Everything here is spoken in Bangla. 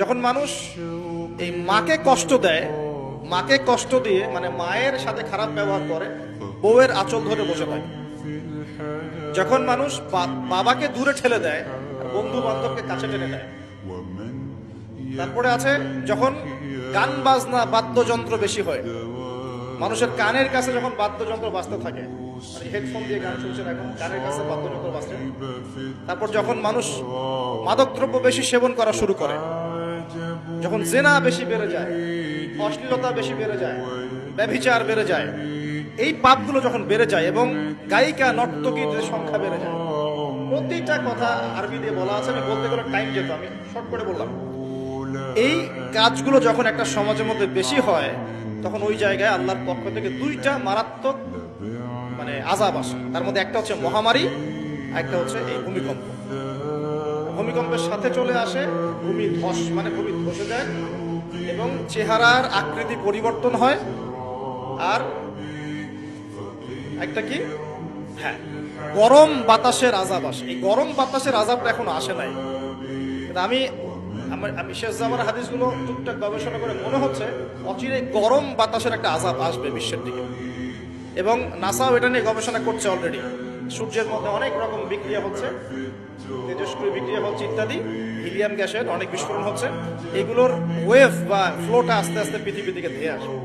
যখন মানুষ এই মাকে কষ্ট দেয়, মাকে কষ্ট দিয়ে মানে মায়ের সাথে খারাপ ব্যবহার করে, বউয়ের আঁচল ধরে বসে থাকে। যখন মানুষ বাবাকে দূরে ঠেলে দেয়, বন্ধু বান্ধবকে কাছে টেনে দেয়। তারপরে আছে যখন গান বাজনা বাদ্যযন্ত্র বেশি হয়, মানুষের কানের কাছে যখন বাদ্যযন্ত্র বাজতে থাকে, মানে হেডফোন দিয়ে গান শুনছেন, এখন কানের কাছে বাদ্যযন্ত্র বাজছে। তারপর যখন মানুষ মাদকদ্রব্য বেশি সেবন করা শুরু করে, যখন জেনা বেশি বেড়ে যায়, অশ্লীলতা বেশি বেড়ে যায়, ব্যভিচার বেড়ে যায়, এই পাপগুলো যখন বেড়ে যায় এবং গায়িকা নর্তকীদের সংখ্যা বেড়ে যায়। প্রতিটা কথা আরবি দিয়ে বলা আছে, আমি বলতে গেলে টাইম যেত, আমি শর্ট করে বললাম। এই কাজগুলো যখন একটা সমাজের মধ্যে বেশি হয়, তখন ওই জায়গায় আল্লাহর পক্ষ থেকে দুইটা মারাত্মক মানে আযাব আসে। তার মধ্যে একটা হচ্ছে মহামারী, একটা হচ্ছে এই ভূমিকম্প। ভূমিকম্পের সাথে চলে আসে ভূমি ধস, মানে ভূমি ধসে যায় এবং চেহারার আকৃতি পরিবর্তন হয়। আর একটা কি, হ্যাঁ, গরম বাতাসের আযাব আসে। এই গরম বাতাসের আযাবটা এখনো আসে নাই। আমি শেষ জামানার হাদিসগুলো টুকটাক গবেষণা করে মনে হচ্ছে অচিরে গরম বাতাসের একটা আযাব আসবে বিশ্বের দিকে। এবং নাসাও এটা নিয়ে গবেষণা করছে অলরেডি। সূর্যের মধ্যে অনেক রকম বিক্রিয়া হচ্ছে, তেজস্ক্রিয় বিক্রিয়া হচ্ছে ইত্যাদি, হিলিয়াম গ্যাসের অনেক বিস্ফোরণ হচ্ছে। এগুলোর ওয়েভ বা ফ্লোটা আস্তে আস্তে পৃথিবীর দিকে ধেয়ে আসবে।